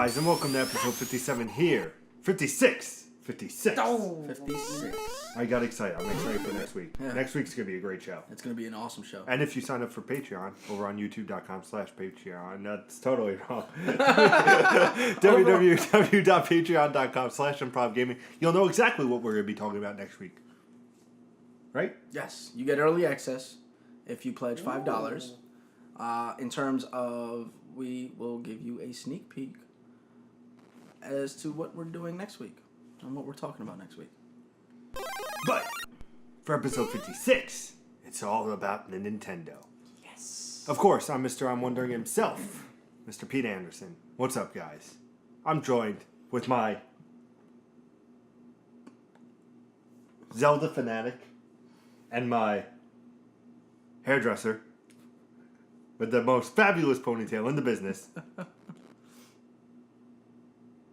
guys, and welcome to episode 57 here. 56! 56! Oh, 56. I got excited. I'm excited for next week. Yeah. Next week's going to be a great show. It's going to be an awesome show. And if you sign up for Patreon over on youtube.com/Patreon, that's totally wrong. www.patreon.com/ImprovGamers. You'll know exactly what we're going to be talking about next week. Right? Yes. You get early access if you pledge $5. In terms of, we will give you a sneak peek as to what we're doing next week and what we're talking about next week. But for episode 56, it's all about the Nintendo. Yes. Of course, I'm Mr. I'm Wondering himself, Mr. Pete Anderson. What's up, guys? I'm joined with my Zelda fanatic and my hairdresser with the most fabulous ponytail in the business.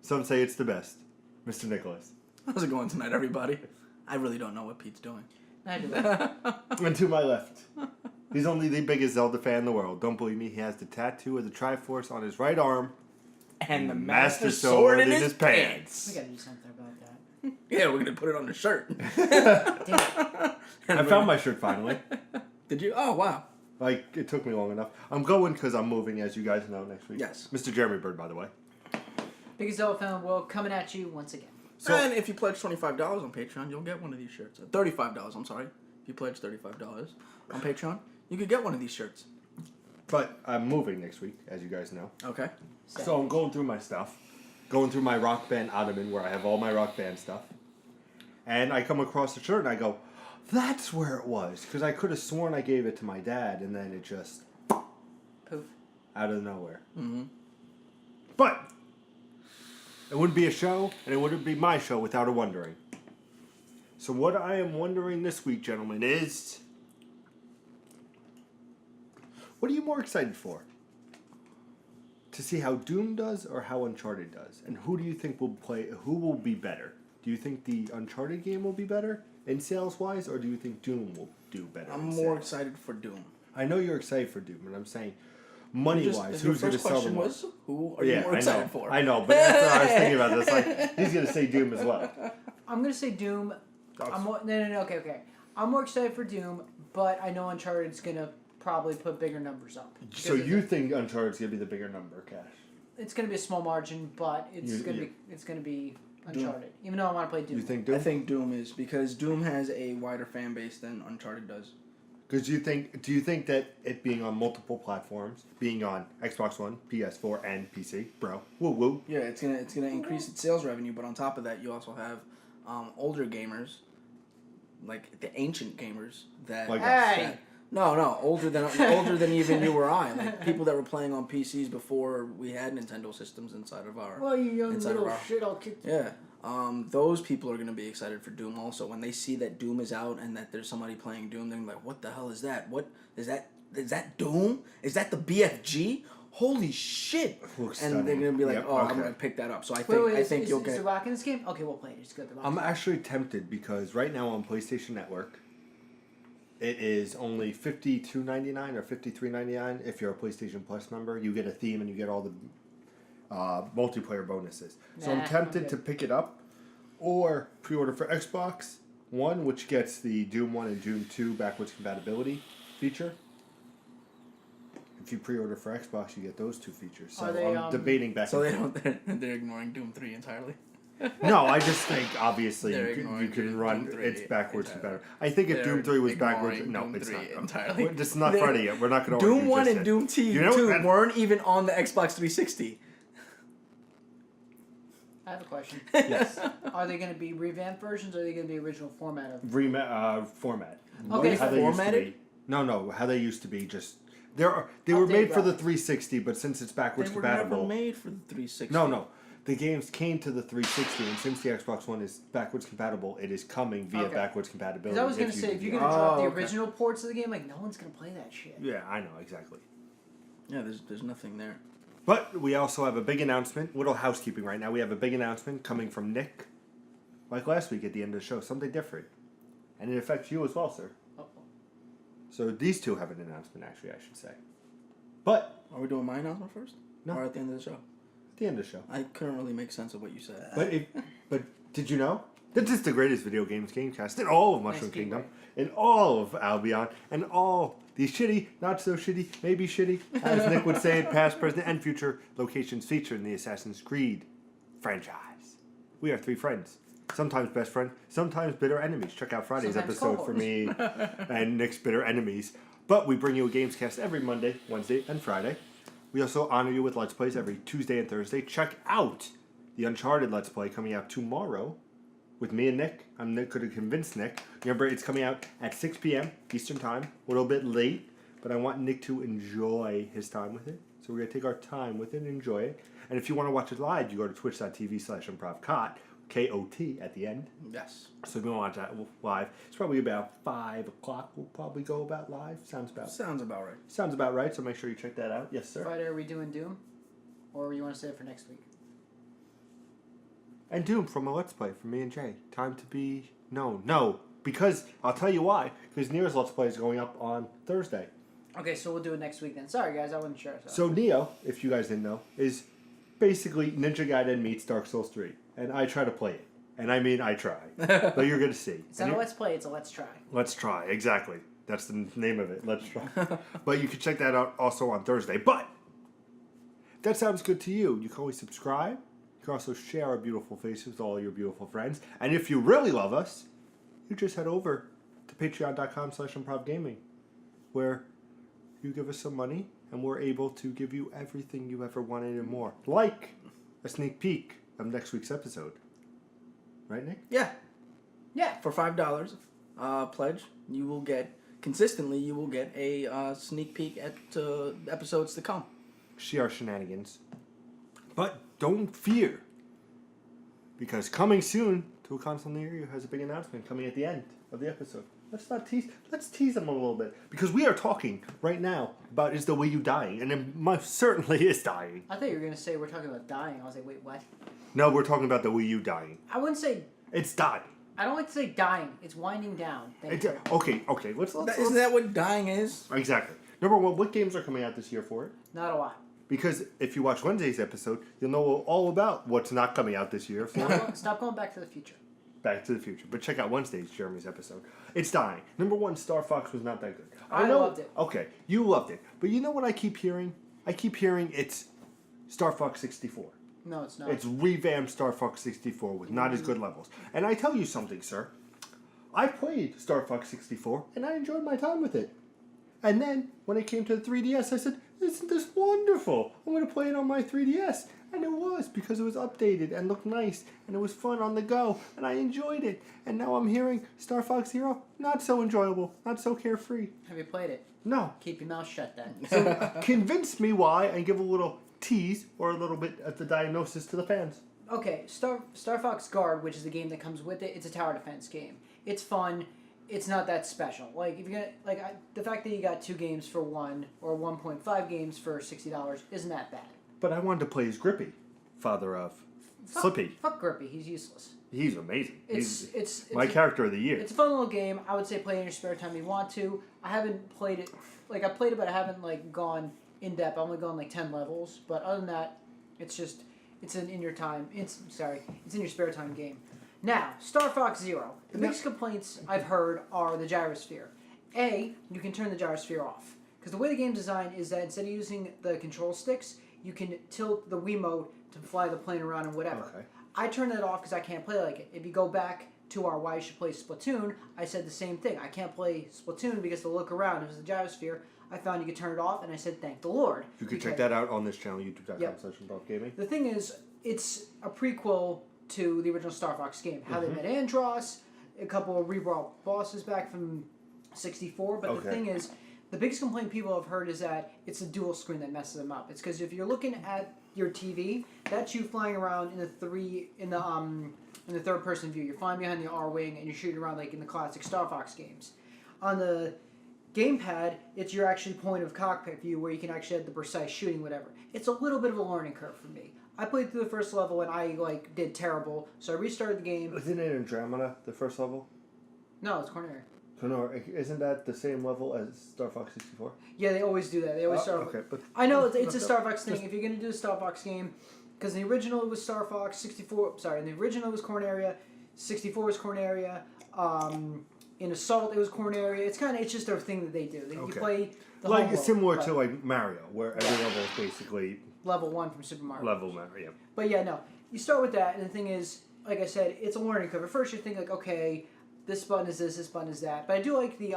Some say it's the best, Mr. Nicholas. How's it going tonight, everybody? I really don't know what Pete's doing. And to my left, he's only the biggest Zelda fan in the world. Don't believe me, he has the tattoo of the Triforce on his right arm. And the Master Sword in his pants. We gotta do something about that. Yeah, we're going to put it on the shirt. I found my shirt finally. Did you? Oh, wow. Like, it took me long enough. I'm going because I'm moving, as you guys know, next week. Yes. Mr. Jeremy Bird, by the way. Biggest Zelda fan in the world coming at you once again. So, And if you pledge $25 on Patreon, you'll get one of these shirts. $35, I'm sorry. If you pledge $35 on Patreon, you could get one of these shirts. but I'm moving next week, as you guys know. Okay. So I'm going through my stuff. Going through my Rock Band Ottoman, where I have all my Rock Band stuff. And I come across the shirt and I go, that's where it was. Because I could have sworn I gave it to my dad, and then it just... Poof. Out of nowhere. Mm-hmm. But it wouldn't be a show, and it wouldn't be my show without a wondering. So what I am wondering this week, gentlemen, is... What are you more excited for? To see how Doom does or how Uncharted does? And who do you think will play... Who will be better? Do you think the Uncharted game will be better in sales-wise, or do you think Doom will do better I'm in more sales? excited for Doom. I know you're excited for Doom, but I'm saying... Money-wise, Your who's going to first sell the question more? was, who are you more excited for? I know, but that's what I was thinking about this. Like, he's going to say Doom as well. I'm gonna say Doom. No, okay. I'm more excited for Doom, but I know Uncharted's gonna probably put bigger numbers up. So you think Uncharted's going to be the bigger number, Cash? It's gonna be a small margin, but it's gonna be Uncharted. Even though I want to play Doom. You think Doom? I think Doom is, because Doom has a wider fan base than Uncharted does. Because do you think that it being on multiple platforms, being on Xbox One, PS4, and PC, bro, woo woo. Yeah, it's gonna increase its sales revenue, but on top of that, you also have older gamers, like the ancient gamers that. Like Hey! No, older than even you or I. Like people that were playing on PCs before we had Nintendo systems inside of our. Well, you young inside little of our, shit, I'll kick you. Yeah. Those people are going to be excited for Doom also. When they see that Doom is out and that there's somebody playing Doom, they're like, what the hell is that? What is that? Is that Doom? Is that the BFG? Holy shit. And they're going to be like, Yep, oh, okay. I'm going to pick that up. So I Wait, think you'll is get... The Rock in this game? Okay, we'll play it. It's good. I'm actually tempted because right now on PlayStation Network, it is only $52.99 or $53.99 if you're a PlayStation Plus member. You get a theme and you get all the multiplayer bonuses. So I'm tempted to pick it up or pre-order for Xbox One, which gets the Doom 1 and Doom 2 backwards compatibility feature. If you pre-order for Xbox, you get those two features. So I'm debating back So and forth. they're ignoring Doom 3 entirely? No, I just think obviously They're you can ignoring run Doom 3 it's backwards entirely. compatible. I think if They're Doom 3 was backwards, ignoring no, Doom it's 3 not. entirely. It's not Friday yet. We're not going to Doom 1 and Doom 2 weren't even on the Xbox 360. I have a question. Yes. Are they going to be revamped versions, or are they going to be original format of? Format. Okay, How they used to formatted? be. No, how they used to be. Just they were made for the graphics. 360, but since it's backwards They were compatible, never made for the 360. no. The games came to the 360, and since the Xbox One is backwards compatible, it is coming via backwards compatibility. Because I was going to say, if you're going to drop the original ports of the game, like no one's going to play that shit. Yeah, I know exactly. Yeah, there's nothing there. But we also have a big announcement, little housekeeping right now. We have a big announcement coming from Nick, like last week at the end of the show, something different. And it affects you as well, sir. Uh-oh. So these two have an announcement, actually, I should say. But Are we doing my announcement first? No. Or at the end of the show? The end of the show. I couldn't really make sense of what you said. But did you know that this is the greatest video games gamecast in all of Mushroom Kingdom, in all of Albion, and all the shitty, not so shitty, maybe shitty, as Nick would say, past, present, and future locations featured in the Assassin's Creed franchise. We are three friends. Sometimes best friend, sometimes bitter enemies. Check out Friday's episode for me and Nick's bitter enemies. But we bring you a Gamescast every Monday, Wednesday, and Friday. We also honor you with Let's Plays every Tuesday and Thursday. Check out the Uncharted Let's Play coming out tomorrow with me and Nick. I'm Nick, could have convinced Nick. Remember, it's coming out at 6 p.m. Eastern Time. A little bit late, but I want Nick to enjoy his time with it. So we're going to take our time with it and enjoy it. And if you want to watch it live, you go to twitch.tv/ImprovCot, K-O-T at the end. Yes. So if you want to watch that live, it's probably about 5 o'clock. We'll probably go about live. Sounds about right. Sounds about right, so make sure you check that out. Yes, sir. Friday, are we doing Doom? Or you want to save it for next week? And Doom from a Let's Play from me and Jay. Time to be known. No, because I'll tell you why. Because Neo's Let's Play is going up on Thursday. Okay, so we'll do it next week then. Sorry, guys, I wasn't sure. So Neo, if you guys didn't know, is basically Ninja Gaiden meets Dark Souls 3. And I try to play it. And I mean, I try. But you're going to see. It's not a Let's Play, it's a Let's Try. Let's try, exactly. That's the name of it. Let's try. But you can check that out also on Thursday. But if that sounds good to you, you can always subscribe. You can also share our beautiful faces with all your beautiful friends. And if you really love us, you just head over to patreon.com/improvgaming, where you give us some money and we're able to give you everything you ever wanted and more. Like a sneak peek of next week's episode. Right, Nick? Yeah. Yeah. For $5 pledge, you will get a sneak peek at episodes to come. See our shenanigans. But don't fear, because coming soon to a console near you has a big announcement coming at the end of the episode. Let's tease them a little bit, because we are talking right now about is the Wii U dying, and it most certainly is dying. I thought you were going to say we're talking about dying. I was like, wait, what? No, we're talking about the Wii U dying. I wouldn't say... It's dying. I don't like to say dying. It's winding down. Okay. Let's Isn't that what dying is? Exactly. Number one, what games are coming out this year for it? Not a lot. Because if you watch Wednesday's episode, you'll know all about what's not coming out this year for it. Stop going Back to the Future. Back to the Future. But check out Wednesday's Jeremy's episode. It's dying. Number one, Star Fox was not that good. I loved it. Okay, you loved it. But you know what I keep hearing? I keep hearing it's Star Fox 64. No, it's not. It's revamped Star Fox 64 with not as good levels. And I tell you something, sir. I played Star Fox 64, and I enjoyed my time with it. And then, when it came to the 3DS, I said, isn't this wonderful? I'm going to play it on my 3DS. And it was, because it was updated and looked nice, and it was fun on the go, and I enjoyed it. And now I'm hearing Star Fox Zero, not so enjoyable, not so carefree. Have you played it? No. Keep your mouth shut then. So convince me why, and give a little tease, or a little bit of the diagnosis to the fans. Okay, Star Fox Guard, which is the game that comes with it, it's a tower defense game. It's fun. It's not that special. Like, if you're gonna, the fact that you got 2 games for 1 or 1.5 games for $60 isn't that bad. But I wanted to play as Grippy, father of Slippy. Fuck Grippy, he's useless. He's amazing. It's my character of the year. It's a fun little game. I would say play in your spare time if you want to. I haven't played it. I played it, but I haven't gone in depth. I've only gone 10 levels. But other than that, it's in your time. It's in your spare time game. Now, Star Fox Zero. The biggest complaints I've heard are the gyrosphere. You can turn the gyrosphere off. Because the way the game's designed is that instead of using the control sticks, you can tilt the Wiimote to fly the plane around and whatever. Okay. I turned that off because I can't play like it. If you go back to our Why You Should Play Splatoon, I said the same thing. I can't play Splatoon because to look around, it was the gyrosphere. I found you could turn it off, and I said, thank the Lord. You can check that out on this channel, youtube.com/ImprovGaming. The thing is, it's a prequel to the original Star Fox game. How they met Andros, a couple of rebrought bosses back from 64. But the thing is, the biggest complaint people have heard is that it's a dual screen that messes them up. It's because if you're looking at your TV, that's you flying around in the third person view. You're flying behind the R wing and you're shooting around like in the classic Star Fox games. On the gamepad, it's your actually point of cockpit view where you can actually have the precise shooting, whatever. It's a little bit of a learning curve for me. I played through the first level and I did terrible, so I restarted the game. Isn't it Andromeda, the first level? No, it's Corneria. Isn't that the same level as Star Fox 64? Yeah, they always do that. They always start. Okay, but I know it's a Star Fox thing. If you're gonna do a Star Fox game, Because in the original it was Star Fox, 64. Sorry, in the original it was Corneria, 64 was Corneria. In Assault it was Corneria. It's just a thing that they do. You play the like home world, similar to like Mario, where every level is basically level 1 from Super Mario. level Mario. But yeah, no. You start with that, and the thing is, like I said, it's a learning curve. At first you think like, okay, this button is this button is that. But I do like the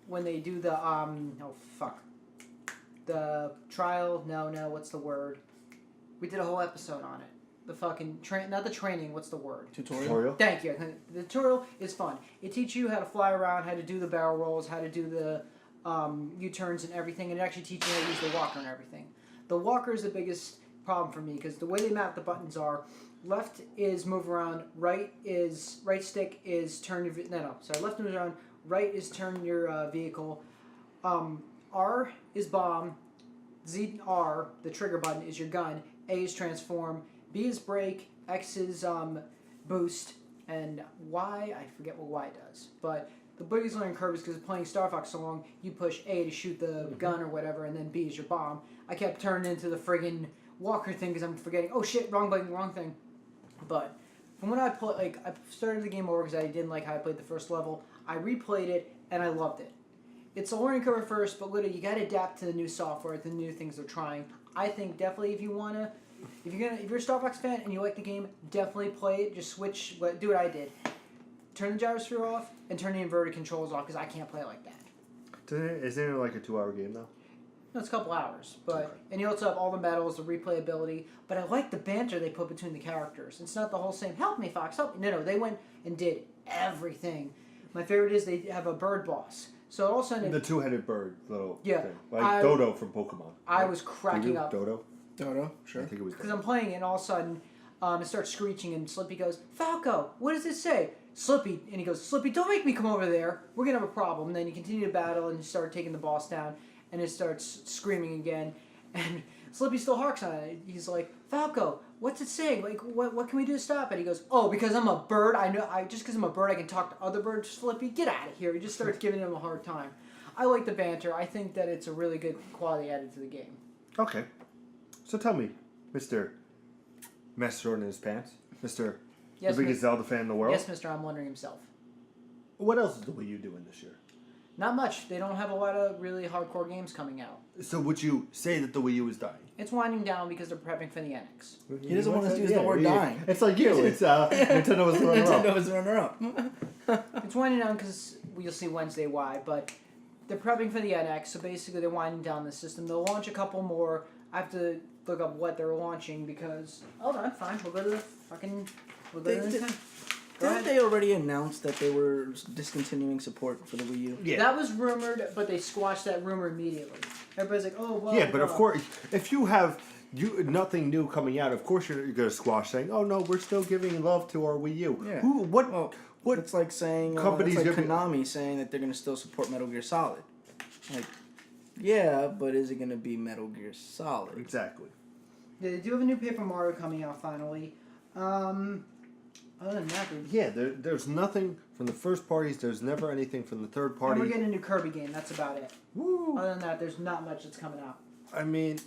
when they do the the trial. No, what's the word? We did a whole episode on it. The fucking not the training. What's the word? Tutorial. Thank you. The tutorial is fun. It teaches you how to fly around, how to do the barrel rolls, how to do the U-turns and everything, and it actually teaches you how to use the walker and everything. The walker is the biggest problem for me because the way they map the buttons are: left is move around, right stick is turn your left moves around, right is turn your vehicle, R is bomb, Z R the trigger button is your gun, A is transform, B is brake, X is boost, and Y, I forget what Y does. But the biggest learning curve is because playing Star Fox so long, you push A to shoot the gun or whatever, and then B is your bomb. I kept turning into the friggin' walker thing because I'm forgetting, oh shit, wrong button, wrong thing. But from when I I started the game over because I didn't like how I played the first level. I replayed it, and I loved it. It's a learning curve at first, but literally you got to adapt to the new software, the new things they're trying. I think definitely if you're a Star Fox fan and you like the game, definitely play it. Just switch, do what I did. Turn the gyrosphere off and turn the inverted controls off because I can't play it like that. Isn't it like a 2-hour game though? No, it's a couple hours, but and you also have all the medals, the replayability. But I like the banter they put between the characters. It's not the whole same. Help me, Fox. Help me. No, they went and did everything. My favorite is they have a bird boss. So all of a sudden, the two-headed bird little yeah, thing. Like Dodo from Pokemon. I was cracking up. Dodo, sure. I think it was because I'm playing and all of a sudden it starts screeching and Slippy goes, Falco, what does it say? Slippy, and he goes, Slippy, don't make me come over there. We're gonna have a problem. And then you continue to battle and you start taking the boss down, and it starts screaming again, and Slippy still harks on it. He's like, Falco, what's it saying? Like, what can we do to stop it? He goes, oh, because I'm a bird. Just because I'm a bird, I can talk to other birds. Slippy, get out of here. He just starts giving him a hard time. I like the banter. I think that it's a really good quality added to the game. Okay, so tell me, Mr. Mess Jordan in his pants, Mr. Yes, the biggest Zelda fan in the world. Yes, Mr. I'm wondering himself. What else is the Wii U doing this year? Not much. They don't have a lot of really hardcore games coming out. So would you say that the Wii U is dying? It's winding down because they're prepping for the NX. He doesn't want to use the word dying. It's like you. It's Nintendo was the runner-up. Nintendo was the runner-up. It's winding down because we'll see Wednesday why, but they're prepping for the NX, so basically they're winding down the system. They'll launch a couple more. I have to look up what they're launching because... Hold on, fine. We'll go to the fucking... We'll go to the Nintendo. Didn't they already announce that they were discontinuing support for the Wii U? Yeah. That was rumored, but they squashed that rumor immediately. Everybody's like, oh, well... Yeah, but of course, if you have nothing new coming out, of course you're going to squash saying, oh no, we're still giving love to our Wii U. Yeah. What It's like saying... companies it's like Konami saying that they're going to still support Metal Gear Solid. Like, yeah, but is it going to be Metal Gear Solid? Exactly. They do have a new Paper Mario coming out finally. Other than that, there's nothing from the first parties. There's never anything from the third party. and we're getting a new Kirby game. That's about it. Woo. Other than that, there's not much that's coming out. I mean,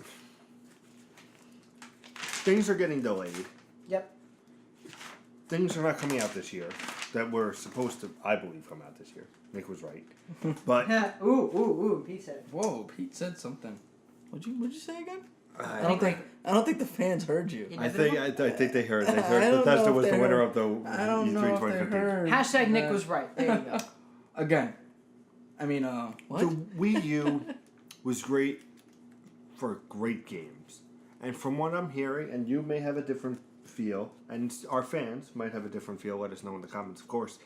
things are getting delayed. Yep. Things are not coming out this year that were supposed to, I believe, come out this year. Nick was right. But ooh, Pete said. Whoa, Pete said something. What'd you say again? I don't think the fans heard you. think they heard. They I heard don't Bethesda know if was they the winner heard. of the I don't know E3 if they 2015. heard. Hashtag Nick was right. There you go. Again. I mean, what? The Wii U was great for great games. And from what I'm hearing, and you may have a different feel, and our fans might have a different feel, let us know in the comments, of course.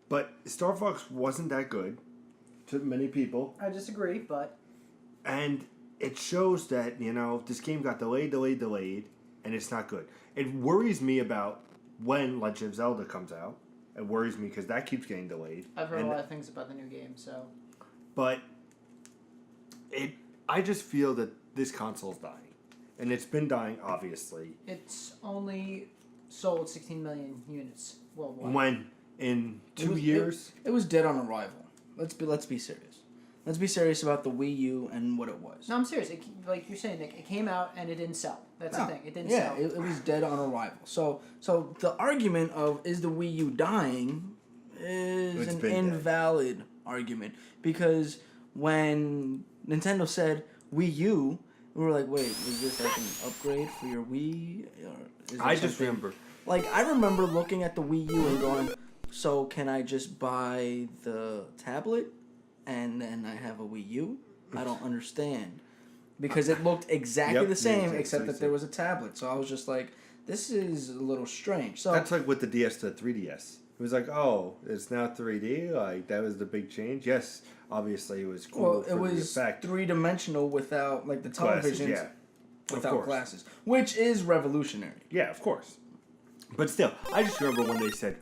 But Star Fox wasn't that good to many people. I disagree, but... And it shows that, this game got delayed, and it's not good. It worries me about when Legend of Zelda comes out. It worries me because that keeps getting delayed. I've heard a lot of things about the new game, so... But I just feel that this console's dying. And it's been dying, obviously. It's only sold 16 million units worldwide. When in 2 years... It was dead on arrival. Let's be serious. Let's be serious about the Wii U and what it was. No, I'm serious. Like you're saying, Nick, it came out and it didn't sell. That's the thing. It didn't Yeah, sell. it was dead on arrival. So the argument of is the Wii U dying is It's an been dead. invalid argument because when Nintendo said Wii U, we were like, wait, is this like an upgrade for your Wii? Or is there I just something- remember. Like, I remember looking at the Wii U and going, so can I just buy the tablet and then I have a Wii U? I don't understand. Because it looked exactly Yep, the same, exactly except that same. there was a tablet. So I was just like, this is a little strange. So That's like with the DS to 3DS. It was like, oh, it's now 3D. Like that was the big change. Yes, obviously it was cool well, for it was the effect. 3-dimensional without, like, the Glasses, televisions yeah. Of without course. glasses. Which is revolutionary. Yeah, of course. But still, I just remember when they said,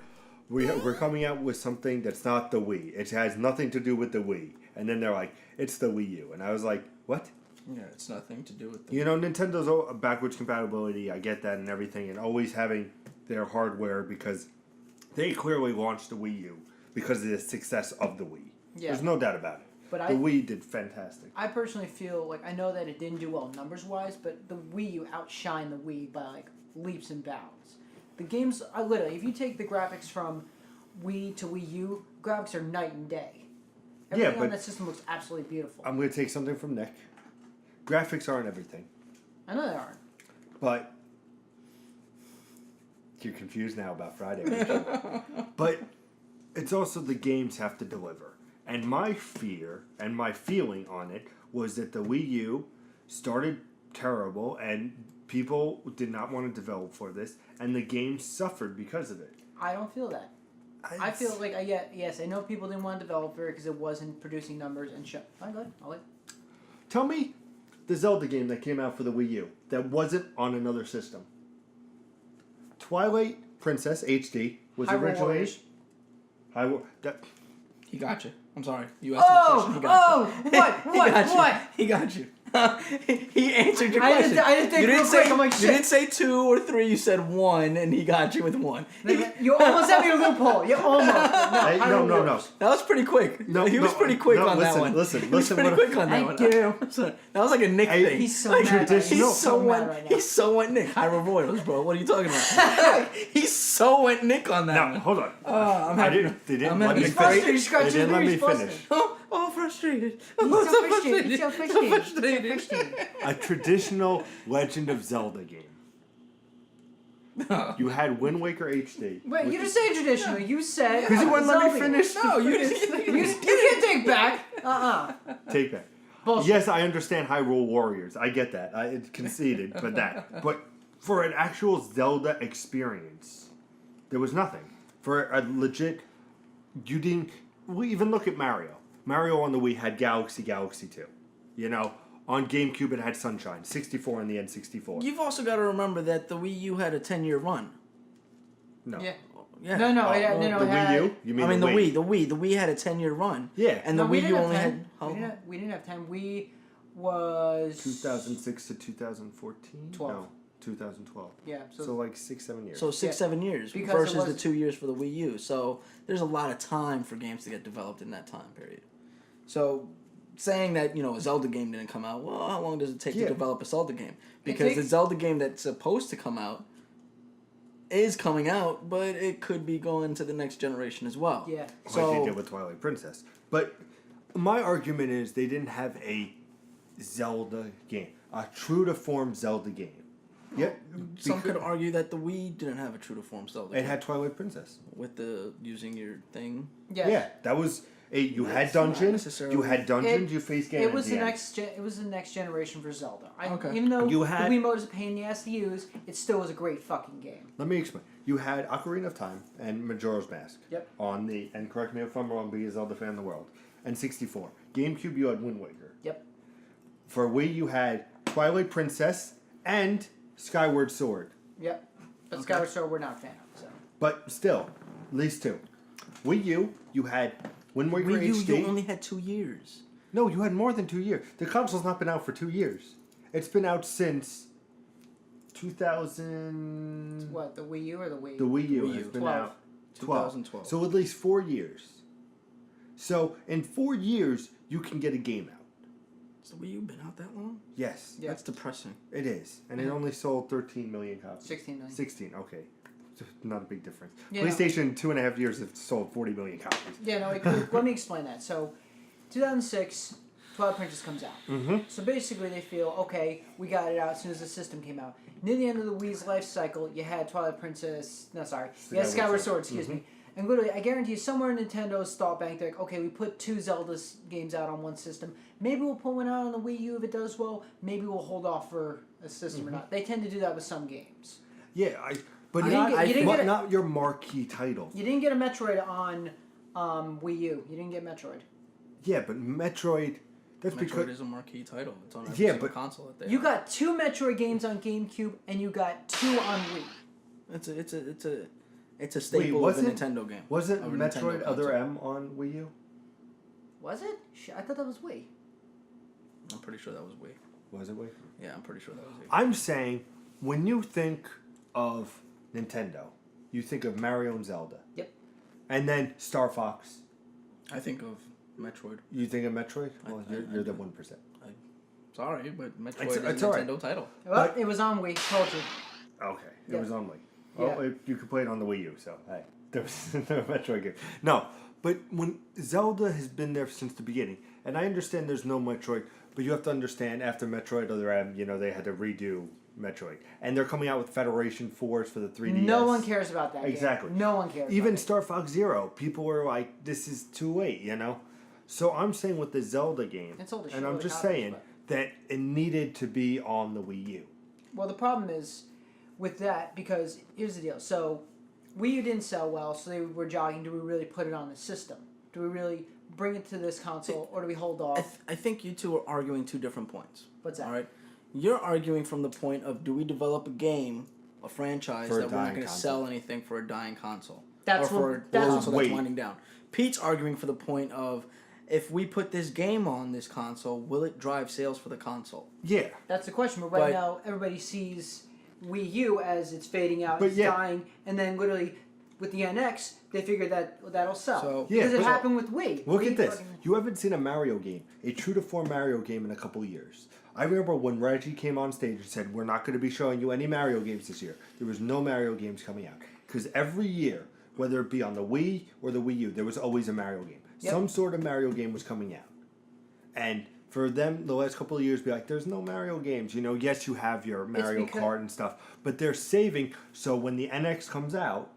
we're coming out with something that's not the Wii. It has nothing to do with the Wii. And then they're like, it's the Wii U. And I was like, what? Yeah, it's nothing to do with the You know, Nintendo's backwards compatibility, I get that and everything, and always having their hardware because they clearly launched the Wii U because of the success of the Wii. Yeah. There's no doubt about it. But the Wii did fantastic. I personally feel like, I know that it didn't do well numbers-wise, but the Wii U outshined the Wii by, like, leaps and bounds. The games, literally, if you take the graphics from Wii to Wii U, graphics are night and day. Everything on but- that system looks absolutely beautiful. I'm going to take something from Nick. Graphics aren't everything, I know they aren't. but you're confused now about Friday. aren't you? But it's also the games have to deliver. And my fear and my feeling on it was that the Wii U started terrible and people did not want to develop for this, and the game suffered because of it. I don't feel that. I feel like, yes, I know people didn't want to develop for it because it wasn't producing numbers and shit. I'm good. I'll let. Tell me the Zelda game that came out for the Wii U that wasn't on another system. Twilight Princess HD was Hyrule originally Warriors. He got you. I'm sorry. You asked him a question. He got you. What? He got you. What? He got you. He answered your I question. didn't think you didn't real say quick. I'm like, you shit. didn't say 2 or 3. You said 1, and he got you with 1. You almost had me a loophole. You almost. Hey, no. That was pretty quick. No, he was no, pretty quick no, on listen, that one. listen, he was listen pretty what- quick on that one. Thank you. Sorry. That was like a Nick Hey, thing. He's so Like, mad right now. traditional- He's so mad right now. He's so went Nick. Hyrule Royals, bro. What are you talking about? He's so went Nick on that Now, one. hold on. I'm I happy. didn't, they didn't I'm let happy. me He's finish. frustrated. He's got They didn't you let me very finish. frustrated. Frustrated. He's so frustrated. He's so frustrated. frustrated. He's so frustrated. A traditional Legend of Zelda game. You had Wind Waker HD. Wait, you just say traditional. You said. Because you wouldn't let me Zelda. finish. No, you You can't take back. Take that. Bullshit. Yes, I understand Hyrule Warriors. I get that. I conceded, but for an actual Zelda experience, there was nothing. For a legit, you didn't. We even look at Mario. Mario on the Wii had Galaxy 2. You know, on GameCube it had Sunshine. 64 on the N64. You've also got to remember that the Wii U had a 10-year run. No. Yeah. Yeah. No, no, Oh, it, no, no. the it had, Wii U? You mean I mean the Wii? the Wii had a 10-year run. Yeah. And No, the we Wii U didn't have only 10. had We didn't have 10. We was 2006 to 2014? 12. No, 2012. Yeah. So like 6-7 years. so 6-7 years Because versus it was- the 2 years for the Wii U. So there's a lot of time for games to get developed in that time period. So saying that a Zelda game didn't come out, well, how long does it take to Yeah. develop a Zelda game? Because the takes- Zelda game that's supposed to come out is coming out, but it could be going to the next generation as well. Yeah. Like So they did with Twilight Princess. But my argument is they didn't have a Zelda game, a true to form Zelda game. Yeah, some could argue that the Wii didn't have a true to form Zelda it game had Twilight Princess. with the using your thing. Yes. Yeah, that was you had That's not dungeons. necessarily- You had dungeons. You faced Ganon. It was at the end. next. It was the next generation for Zelda. Okay. Even though You had- the Wiimote is a pain in the ass to use, it still was a great fucking game. Let me explain. You had Ocarina of Time and Majora's Mask. Yep. On the and correct me if I'm wrong, be a Zelda fan in the world. And 64. GameCube, you had Wind Waker. Yep. For Wii, you had Twilight Princess and Skyward Sword. Yep. But Okay. Skyward Sword we're not a fan of. So. But still, at least 2. Wii U, you had Wind Waker Wii U, HD. you only had 2 years. No, you had more than 2 years. The console's not been out for 2 years. It's been out since 2000. What, the Wii U or the Wii? The Wii U Wii has U. been 12. out 12. 2012. So at least 4 years. So in 4 years, you can get a game out. Has the Wii U been out that long? Yes. Yeah. That's depressing. It is. And it only sold 13 million copies. 16 million. 16, okay. So not a big difference. Yeah, PlayStation, 2.5 years, have sold 40 million copies. Yeah, no, let me explain that. So, 2006, Twilight Princess comes out. Mm-hmm. So basically, they feel, okay, we got it out as soon as the system came out. Near the end of the Wii's life cycle, you had Twilight Princess. No, sorry, you had Skyward Sword. Excuse me. And literally, I guarantee you, somewhere in Nintendo's thought bank, they're like, okay, we put 2 Zelda games out on one system. Maybe we'll put one out on the Wii U if it does well. Maybe we'll hold off for a system or not. They tend to do that with some games. Yeah, but You not, didn't get not your marquee title. You didn't get a Metroid on Wii U. You didn't get Metroid. Yeah, but Metroid. That's Metroid because is a marquee title. It's on every single console that they You have. got 2 Metroid games on GameCube, and you got 2 on Wii. It's a staple of a wasn't- Nintendo game. wasn't of a Metroid Nintendo Other console. M on Wii U? Was it? I thought that was Wii. I'm pretty sure that was Wii. Was it Wii? Yeah, I'm pretty sure that was Wii. I'm saying when you think of Nintendo, you think of Mario and Zelda. Yep. And then Star Fox. I think of Metroid. You think of Metroid? Well, I you're the do. 1%. Sorry, but Metroid It's is a alright. Nintendo title. Well, But- it was on Wii. Told you. Okay, it Yeah. was on Wii. Yeah. Well, you could play it on the Wii U, so hey, there was no Metroid game. No, but when Zelda has been there since the beginning, and I understand there's no Metroid, but you have to understand after Metroid Other M, they had to redo Metroid, and they're coming out with Federation Force for the 3DS. No one cares about that. Exactly. Game. No one cares. Even about Star Fox Zero, people were like, "This is too late," So I'm saying with the Zelda game, It sold a and I'm shitload of just copies, saying but- that it needed to be on the Wii U. it. Well, the problem is with that because here's the deal. So, Wii U didn't sell well, so they were jogging. Do we really put it on the system? Do we really bring it to this console, or do we hold off? I think you two are arguing 2 different points. What's that? All right, you're arguing from the point of do we develop a game, a franchise For a that we're not dying going to console. sell anything for a dying console, That's or for what- a that's- console that's Wait. winding down. Pete's arguing for the point of if we put this game on this console, will it drive sales for the console? Yeah. That's the question. But right But- now, everybody sees Wii U as it's fading out, But it's yeah. dying, and then literally with the NX, they figured that'll sell. So- Yeah, because it but- happened with Wii. Look Wii at this. fucking- You haven't seen a Mario game, a true to form Mario game in a couple years. I remember when Reggie came on stage and said, "We're not going to be showing you any Mario games this year." There was no Mario games coming out. Because every year, whether it be on the Wii or the Wii U, there was always a Mario game. Yep. Some sort of Mario game was coming out. And for them, the last couple of years, be like, "There's no Mario games." Yes, you have your Mario because- Kart and stuff, but they're saving. So when the NX comes out,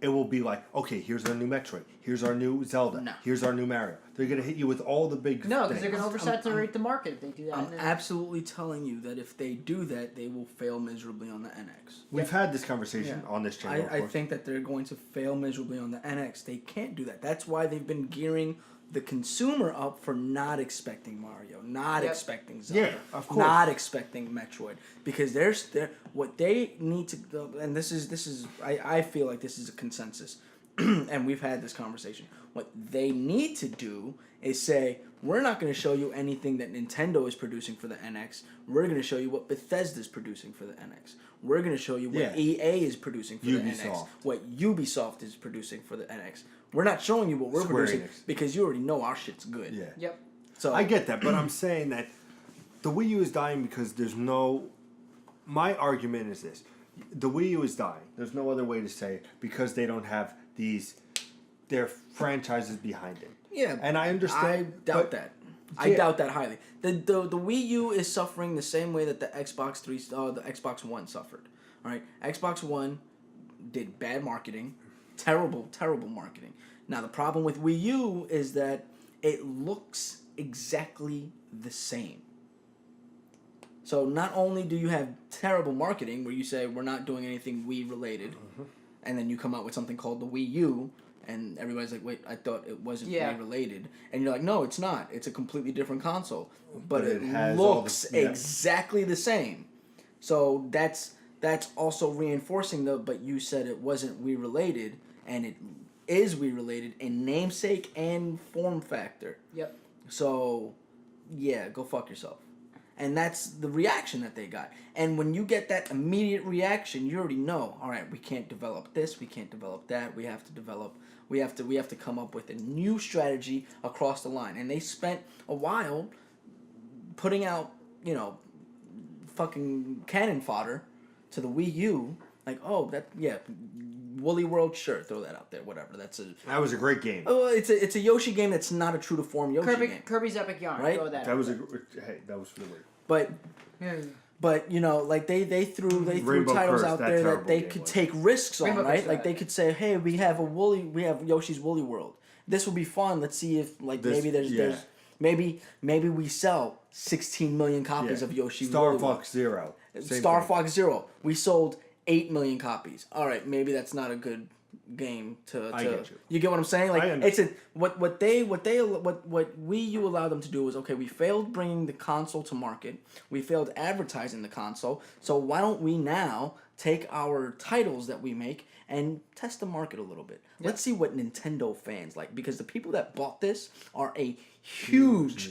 it will be like, okay, here's our new Metroid, here's our new Zelda, No. here's our new Mario. They're gonna hit you with all the big No, because things. they're going to oversaturate the market if they do that. I'm And then- absolutely telling you that if they do that, they will fail miserably on the NX. We've had this conversation on this channel. I think that they're going to fail miserably on the NX. They can't do that. That's why they've been gearing the consumer up for not expecting Mario, not Yep. expecting Zelda, Yeah, of course. not expecting Metroid, because there's what they need to, and this is I feel like this is a consensus, and we've had this conversation. What they need to do is say, we're not going to show you anything that Nintendo is producing for the NX. We're going to show you what Bethesda's producing for the NX. We're going to show you what Yeah. EA is producing for the NX. Ubisoft. What Ubisoft is producing for the NX. We're not showing you what we're Square producing Enix. because you already know our shit's good. Yeah. Yep. So I get that, but I'm saying that the Wii U is dying because there's no. My argument is this: the Wii U is dying. There's no other way to say it because they don't have their franchises behind it. yeah, And I understand. I doubt but- that. I Yeah. doubt that highly. The Wii U is suffering the same way that the Xbox the Xbox One suffered. All right, Xbox One did bad marketing, terrible marketing. Now the problem with Wii U is that it looks exactly the same. So not only do you have terrible marketing where you say we're not doing anything Wii related, and then you come out with something called the Wii U, and everybody's like, wait, I thought it wasn't Yeah. Wii related. And you're like, no, it's not. It's a completely different console. But it has all looks the- yeah. exactly the same. So that's also reinforcing but you said it wasn't Wii related, and it is Wii related in namesake and form factor. Yep. So, yeah, go fuck yourself. And that's the reaction that they got. And when you get that immediate reaction, you already know, all right, we can't develop this, we can't develop that, we have to come up with a new strategy across the line. And they spent a while putting out, fucking cannon fodder to the Wii U. Like, Woolly World, sure, throw that out there, whatever. That was a great game. Oh, it's a Yoshi game that's not a true to form Yoshi game. Kirby's Epic Yarn, right? That was that was really. But like they threw Rainbow titles Curse, out that there that terrible they game could was. take risks on, Rainbow right? Curse, Like they could say, hey, we have Yoshi's Woolly World. This will be fun. Let's see if there's maybe we sell 16 million copies of Yoshi's Woolly World. Star Fox Zero. Fox Zero. We sold 8 million copies. All right, maybe that's not a good game to I get you. You get what I'm saying? Like I understand. what Wii U allowed them to do was, okay, we failed bringing the console to market. We failed advertising the console. So why don't we now take our titles that we make and test the market a little bit? Yep. Let's see what Nintendo fans like, because the people that bought this are a huge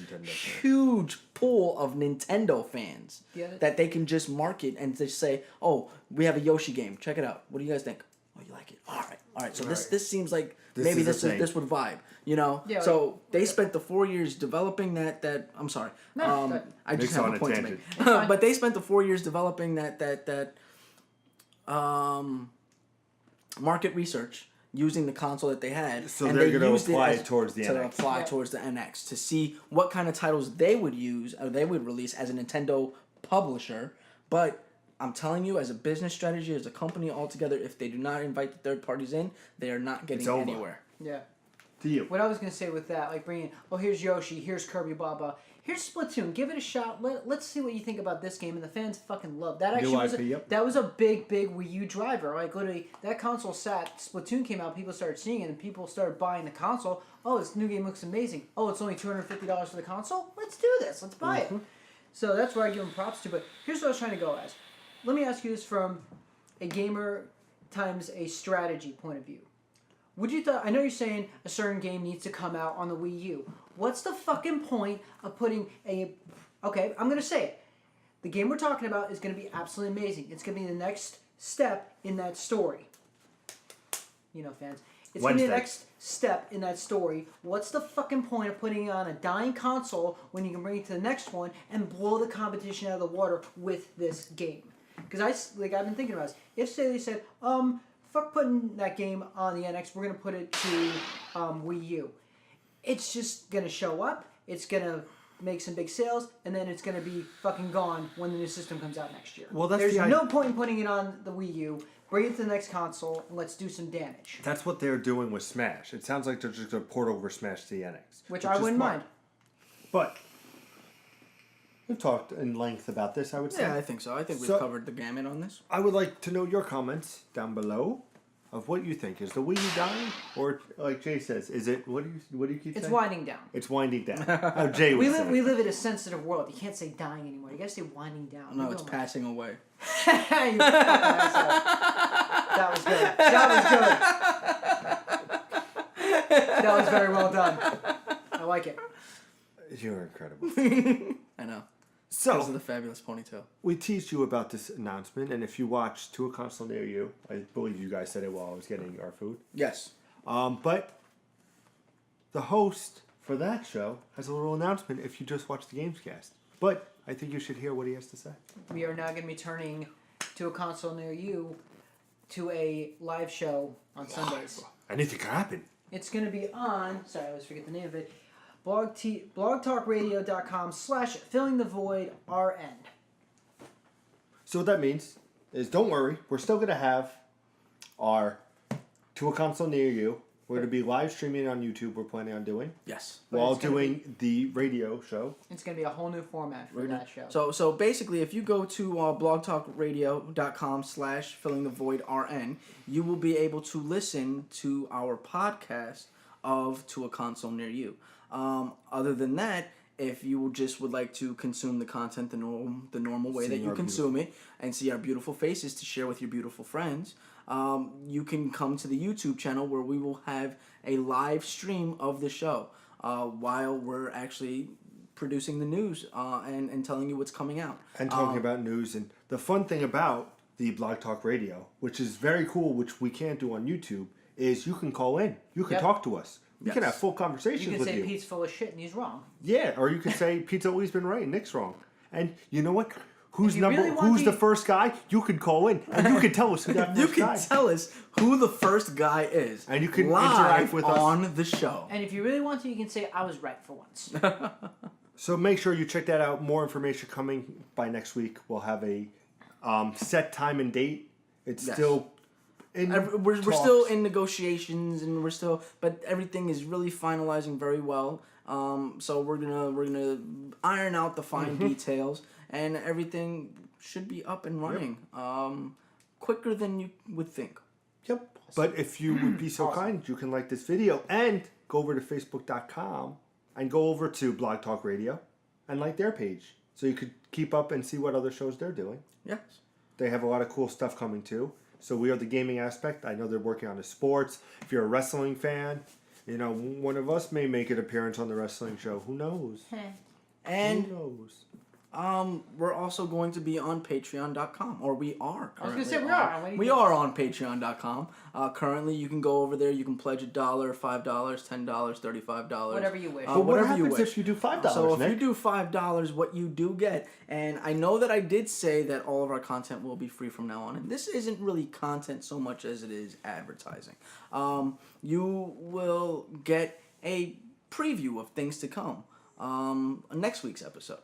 pool of Nintendo fans that they can just market and just say, oh, we have a Yoshi game. Check it out. What do you guys think? Oh, you like it? All right. So this seems like maybe this would vibe. Yeah, so they spent the 4 years developing that. I'm sorry. I just have a point to make. But they spent the 4 years developing that market research using the console that they had. So and they're they going used to apply it it towards the NX. Towards the NX to see what kind of titles they would use or they would release as a Nintendo publisher. But I'm telling you, as a business strategy, as a company altogether, if they do not invite the third parties in, they are not getting anywhere. Yeah. To you. What I was going to say with that, like bringing, here's Yoshi, here's Kirby, blah, blah. Here's Splatoon. Give it a shot. Let's see what you think about this game. And the fans fucking love that. Actually, that was a big Wii U driver. Like literally, that console sat. Splatoon came out. People started seeing it, and people started buying the console. Oh, this new game looks amazing. Oh, it's only $250 for the console. Let's do this. Let's buy it. So that's where I give them props to. But here's what I was trying to go as. Let me ask you this from a gamer times a strategy point of view. I know you're saying a certain game needs to come out on the Wii U. What's the fucking point of putting okay, I'm going to say it. The game we're talking about is going to be absolutely amazing. It's going to be the next step in that story. Fans. It's going to be the next step in that story. What's the fucking point of putting it on a dying console when you can bring it to the next one and blow the competition out of the water with this game? Because I've been thinking about this. If, say, they said, fuck putting that game on the NX, we're going to put it to Wii U. It's just going to show up, it's going to make some big sales, and then it's going to be fucking gone when the new system comes out next year. Well, there's no point in putting it on the Wii U. Bring it to the next console, and let's do some damage. That's what they're doing with Smash. It sounds like they're just going to port over Smash to the NX. Which I wouldn't mind. But we've talked in length about this, I would say. Yeah, I think so. I think we've covered the gamut on this. I would like to know your comments down below of what you think. Is the Wii U dying? Or, like Jay says, is it... What do you keep saying? It's winding down. It's winding down. How Jay would say. We live in a sensitive world. You can't say dying anymore. You gotta say winding down. No, it's passing away. You fucking asshole. That was good. That was very well done. I like it. You're incredible. I know. So, because of the fabulous ponytail. We teased you about this announcement, and if you watched To a Console Near You, I believe you guys said it while I was getting our food. Yes. But the host for that show has a little announcement if you just watch the Gamescast. But I think you should hear what he has to say. We are now going to be turning To a Console Near You to a live show on Sundays. Anything can happen. It's going to be on, sorry, I always forget the name of it, blogtalkradio.com/fillingthevoidrn. So what that means is, don't worry, we're still going to have our To a Console Near You. We're going to be live streaming on YouTube, we're planning on doing. Yes. While doing the radio show. It's going to be a whole new format for that show. So basically, if you go to blogtalkradio.com/fillingthevoidrn, you will be able to listen to our podcast of To a Console Near You. Other than that, if you would like to consume the content the normal way that you consume it and see our beautiful faces to share with your beautiful friends, you can come to the YouTube channel where we will have a live stream of the show while we're actually producing the news and telling you what's coming out. And talking about news. And the fun thing about the Blog Talk Radio, which is very cool, which we can't do on YouTube, is you can call in. You can talk to us. We can have full conversations with you. You can say Pete's full of shit and he's wrong. Yeah, or you can say Pete's always been right and Nick's wrong. And you know what? Who's the first guy? You can call in and you can tell us who that first guy is. You can tell us who the first guy is. And you can live interact with us on the show. And if you really want to, you can say I was right for once. So make sure you check that out. More information coming by next week. We'll have a set time and date. It's still we're still in negotiations, and but everything is really finalizing very well. So we're gonna iron out the fine details, and everything should be up and running quicker than you would think. Yep. But if you would be so kind, you can like this video and go over to Facebook.com and go over to Blog Talk Radio and like their page, so you could keep up and see what other shows they're doing. Yes. They have a lot of cool stuff coming too. So we are the gaming aspect. I know they're working on the sports. If you're a wrestling fan, you know, one of us may make an appearance on the wrestling show. Who knows? And who knows? we're also going to be on Patreon.com, or we are. I was going to say we are. We are on Patreon.com. Currently, you can go over there. You can pledge $1, $5, $10, $35. Whatever you wish. But what whatever you happens wish. if you do $5, So if Nick? you do $5, what you do get, and I know that I did say that all of our content will be free from now on, and this isn't really content so much as it is advertising. You will get a preview of things to come. Next week's episode.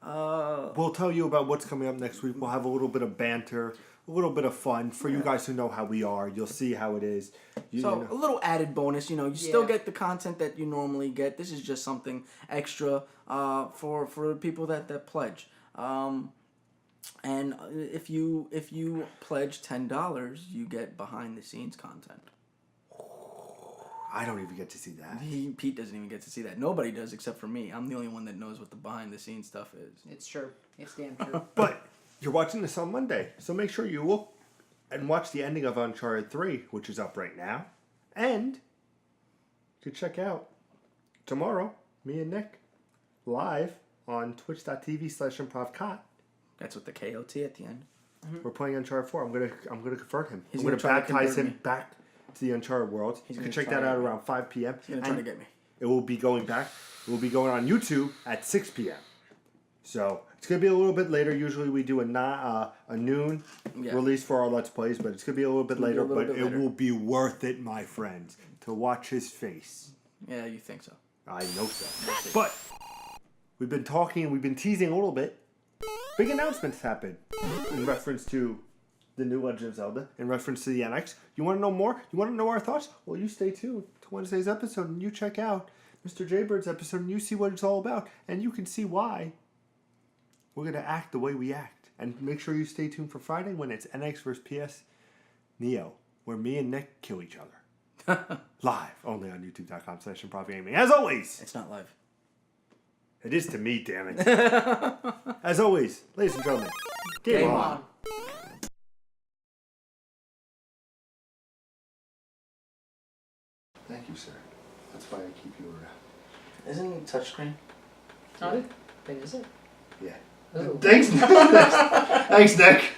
We'll tell you about what's coming up next week. We'll have a little bit of banter, a little bit of fun for you guys who know how we are. You'll see how it is. A little added bonus. You still get the content that you normally get. This is just something extra for people that pledge. And if you pledge $10, you get behind the scenes content. I don't even get to see that. Pete doesn't even get to see that. Nobody does except for me. I'm the only one that knows what the behind the scenes stuff is. It's true. It's damn true. But you're watching this on Monday, so make sure you look and watch the ending of Uncharted 3, which is up right now. And you can check out tomorrow, me and Nick, live on twitch.tv/improvcot. That's with the KOT at the end. We're playing Uncharted 4. I'm gonna convert him. He's I'm gonna gonna try to baptize convert him me. back to the Uncharted world. You can check try that out to- around 5 p.m. He's gonna try to get me. It will be going back. It will be going on YouTube at 6 p.m. So it's gonna be a little bit later. Usually we do a noon release for our Let's Plays, but it's gonna be a little bit later. It will be worth it, my friends, to watch his face. Yeah, you think so? I know so. But we've been talking. We've been teasing a little bit. Big announcements happened in reference to the new Legend of Zelda, in reference to the NX. You want to know more? You want to know our thoughts? Well, you stay tuned to Wednesday's episode and you check out Mr. Jaybird's episode and you see what it's all about. And you can see why we're going to act the way we act. And make sure you stay tuned for Friday when it's NX vs. PS Neo, where me and Nick kill each other. Live, only on youtube.com/ImprovGamers. As always, It's not live. it is to me, damn it. As always, ladies and gentlemen, game on. Thank you, sir. That's why I keep you around. Isn't it touchscreen? Oh, is it? Yeah. Oh. Thanks. Thanks, Nick.